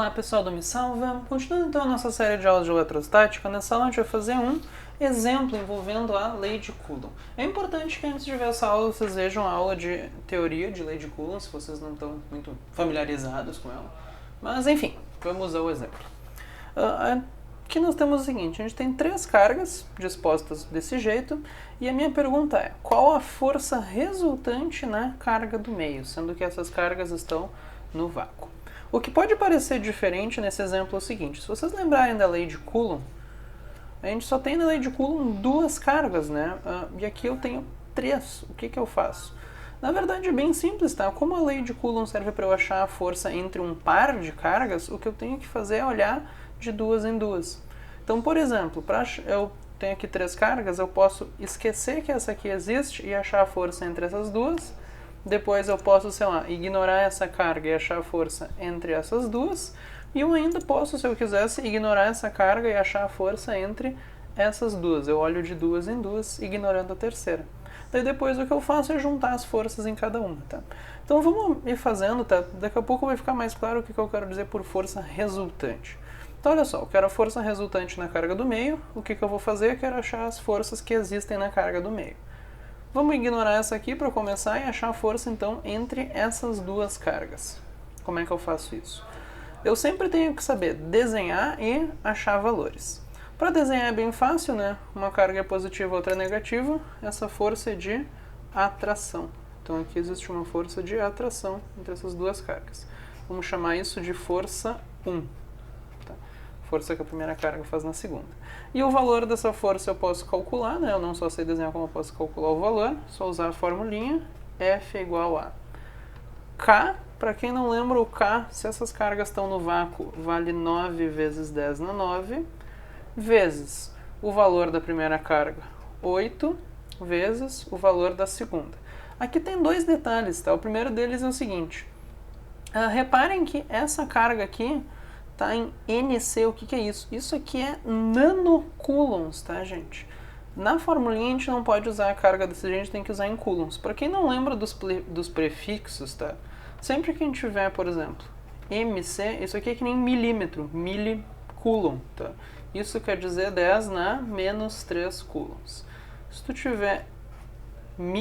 Olá pessoal do Me Salva, continuando então a nossa série de aulas de eletrostática, nessa aula a gente vai fazer um exemplo envolvendo a lei de Coulomb. É importante que antes de ver essa aula vocês vejam a aula de teoria de lei de Coulomb, se vocês não estão muito familiarizados com ela. Mas enfim, vamos usar o exemplo. Aqui nós temos o seguinte, a gente tem três cargas dispostas desse jeito, e a minha pergunta é, qual a força resultante na carga do meio, sendo que essas cargas estão no vácuo? O que pode parecer diferente nesse exemplo é o seguinte, se vocês lembrarem da lei de Coulomb, a gente só tem na lei de Coulomb duas cargas, né? E aqui eu tenho três. O que eu faço? Na verdade é bem simples, tá? Como a lei de Coulomb serve para eu achar a força entre um par de cargas, o que eu tenho que fazer é olhar de duas em duas. Então, por exemplo, eu tenho aqui três cargas, eu posso esquecer que essa aqui existe e achar a força entre essas duas. Depois eu posso, sei lá, ignorar essa carga e achar a força entre essas duas. E eu ainda posso, se eu quisesse, ignorar essa carga e achar a força entre essas duas. Eu olho de duas em duas, ignorando a terceira. Daí depois o que eu faço é juntar as forças em cada uma, tá? Então vamos ir fazendo, tá? Daqui a pouco vai ficar mais claro o que eu quero dizer por força resultante. Então olha só, eu quero a força resultante na carga do meio. O que eu vou fazer? Eu quero achar as forças que existem na carga do meio. Vamos ignorar essa aqui para começar e achar a força, então, entre essas duas cargas. Como é que eu faço isso? Eu sempre tenho que saber desenhar e achar valores. Para desenhar é bem fácil, né? Uma carga é positiva, outra é negativa. Essa força é de atração. Então, aqui existe uma força de atração entre essas duas cargas. Vamos chamar isso de força 1. Força que a primeira carga faz na segunda. E o valor dessa força eu posso calcular, né? Eu não só sei desenhar como eu posso calcular o valor, só usar a formulinha, F é igual a K, para quem não lembra o K, se essas cargas estão no vácuo, vale 9 vezes 10 na 9, vezes o valor da primeira carga, 8, vezes o valor da segunda. Aqui tem dois detalhes, tá? O primeiro deles é o seguinte, reparem que essa carga aqui tá em NC, o que é isso? Isso aqui é nanocoulombs, tá, gente? Na formulinha a gente não pode usar a carga desse jeito, a gente tem que usar em coulombs. Para quem não lembra dos prefixos, tá? Sempre que a gente tiver, por exemplo, MC, isso aqui é que nem milímetro, milicoulomb, tá? Isso quer dizer 10 na menos 3 coulombs. Se tu tiver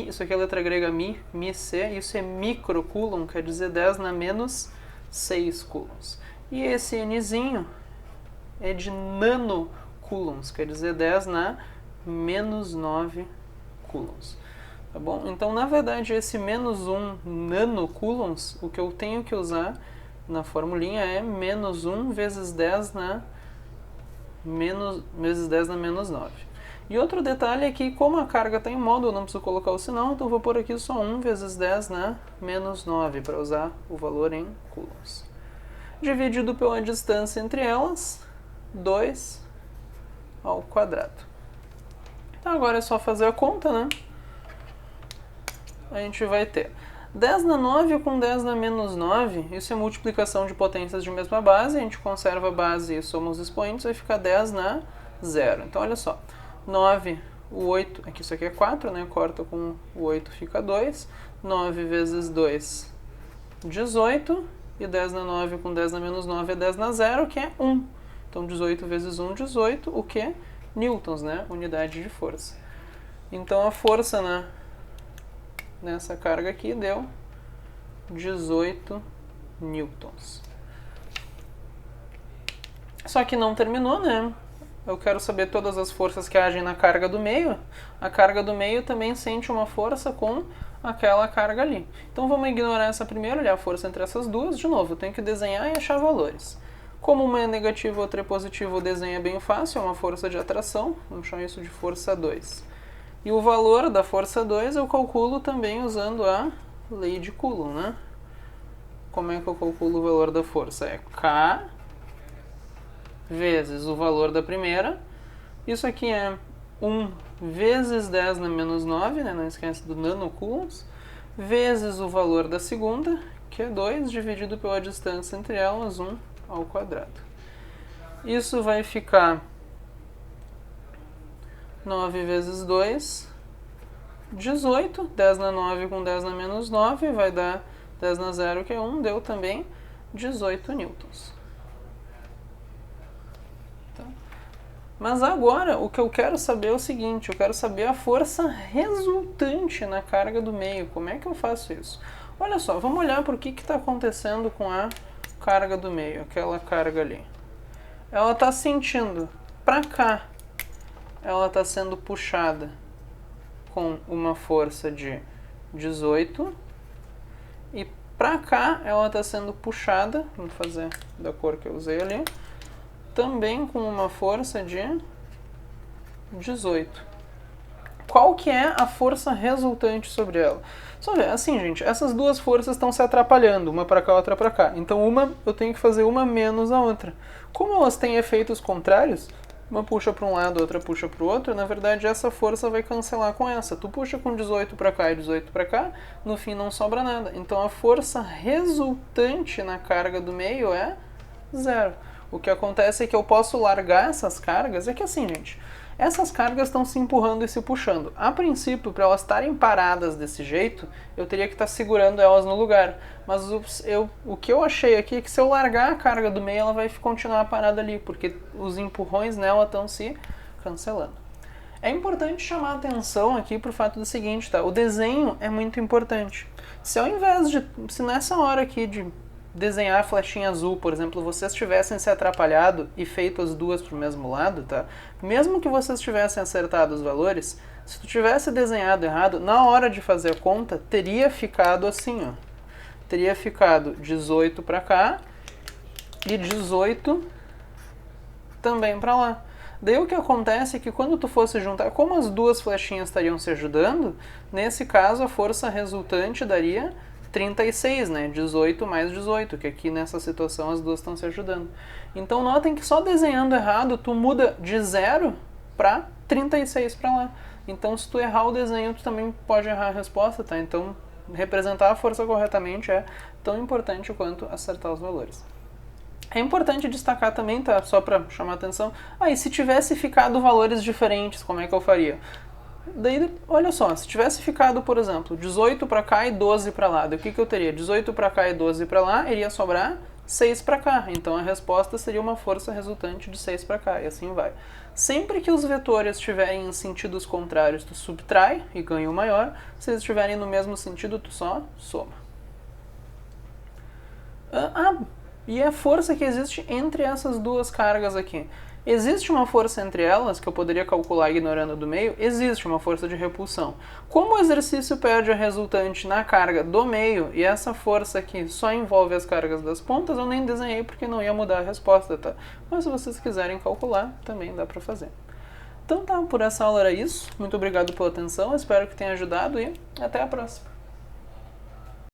isso aqui é a letra grega mi-c, isso é microcoulomb, quer dizer 10 na menos 6 coulombs. E esse Nzinho é de nanocoulombs, quer dizer 10 na menos 9 coulombs. Tá bom? Então, na verdade, esse menos 1 nanocoulombs, o que eu tenho que usar na formulinha é menos 1 vezes 10 na menos 9. E outro detalhe é que, como a carga está em módulo, eu não preciso colocar o sinal, então eu vou pôr aqui só 1 vezes 10 na menos 9, para usar o valor em coulombs. Dividido pela distância entre elas, 2 ao quadrado. Então agora é só fazer a conta, né? A gente vai ter 10 na 9 com 10 na menos 9, isso é multiplicação de potências de mesma base, a gente conserva a base e soma os expoentes, vai ficar 10 na 0. Então olha só, 9, o 8, aqui isso aqui é 4, né? Corta com o 8, fica 2. 9 vezes 2, 18. E 10 na 9 com 10 na menos 9 é 10 na 0, que é 1. Então 18 vezes 1, 18, o que? Newtons, né? Unidade de força. Então a força nessa carga aqui deu 18 newtons. Só que não terminou, né? Eu quero saber todas as forças que agem na carga do meio. A carga do meio também sente uma força com aquela carga ali. Então vamos ignorar essa primeira, olhar a força entre essas duas. De novo, eu tenho que desenhar e achar valores. Como uma é negativa e outra é positiva, o desenho é bem fácil, é uma força de atração. Vamos chamar isso de força 2. E o valor da força 2 eu calculo também usando a lei de Coulomb, né? Como é que eu calculo o valor da força? É K vezes o valor da primeira. Isso aqui é 1 vezes 10 na menos 9, né? Não esquece do nanocoulombs, vezes o valor da segunda, que é 2, dividido pela distância entre elas, 1 ao quadrado. Isso vai ficar 9 vezes 2, 18. 10 na 9 com 10 na menos 9 vai dar 10 na 0, que é 1, deu também 18 newtons. Mas agora o que eu quero saber é o seguinte, eu quero saber a força resultante na carga do meio. Como é que eu faço isso? Olha só, vamos olhar para o que está acontecendo com a carga do meio, aquela carga ali. Ela está sentindo para cá, ela está sendo puxada com uma força de 18 e para cá ela está sendo puxada, vamos fazer da cor que eu usei ali, também com uma força de 18. Qual que é a força resultante sobre ela? Só ver, assim, gente, essas duas forças estão se atrapalhando, uma para cá, outra para cá. Então uma eu tenho que fazer uma menos a outra. Como elas têm efeitos contrários, uma puxa para um lado, outra puxa para o outro, na verdade essa força vai cancelar com essa. Tu puxa com 18 para cá e 18 para cá, no fim não sobra nada. Então a força resultante na carga do meio é 0. O que acontece é que eu posso largar essas cargas, é que assim, gente, essas cargas estão se empurrando e se puxando. A princípio, para elas estarem paradas desse jeito, eu teria que estar segurando elas no lugar. Mas o que eu achei aqui é que se eu largar a carga do meio, ela vai continuar parada ali, porque os empurrões nela estão se cancelando. É importante chamar a atenção aqui para o fato do seguinte, tá? O desenho é muito importante. Se ao invés de, se nessa hora aqui de desenhar a flechinha azul, por exemplo, vocês tivessem se atrapalhado e feito as duas para o mesmo lado, tá? Mesmo que vocês tivessem acertado os valores, se tu tivesse desenhado errado, na hora de fazer a conta, teria ficado assim, ó. Teria ficado 18 para cá e 18 também para lá. Daí o que acontece é que quando tu fosse juntar, como as duas flechinhas estariam se ajudando, nesse caso a força resultante daria 36, né? 18 mais 18, que aqui nessa situação as duas estão se ajudando. Então notem que só desenhando errado, tu muda de 0 para 36 para lá. Então se tu errar o desenho, tu também pode errar a resposta, tá? Então representar a força corretamente é tão importante quanto acertar os valores. É importante destacar também, tá? Só para chamar a atenção. E se tivesse ficado valores diferentes, como é que eu faria? Daí, olha só, se tivesse ficado, por exemplo, 18 para cá e 12 para lá, daí o que eu teria? 18 para cá e 12 para lá, iria sobrar 6 para cá. Então a resposta seria uma força resultante de 6 para cá, e assim vai. Sempre que os vetores estiverem em sentidos contrários, tu subtrai e ganha o maior. Se eles estiverem no mesmo sentido, tu só soma. E a força que existe entre essas duas cargas aqui. Existe uma força entre elas, que eu poderia calcular ignorando do meio? Existe uma força de repulsão. Como o exercício perde a resultante na carga do meio, e essa força aqui só envolve as cargas das pontas, eu nem desenhei porque não ia mudar a resposta, tá? Mas se vocês quiserem calcular, também dá pra fazer. Então tá, por essa aula era isso. Muito obrigado pela atenção, espero que tenha ajudado e até a próxima.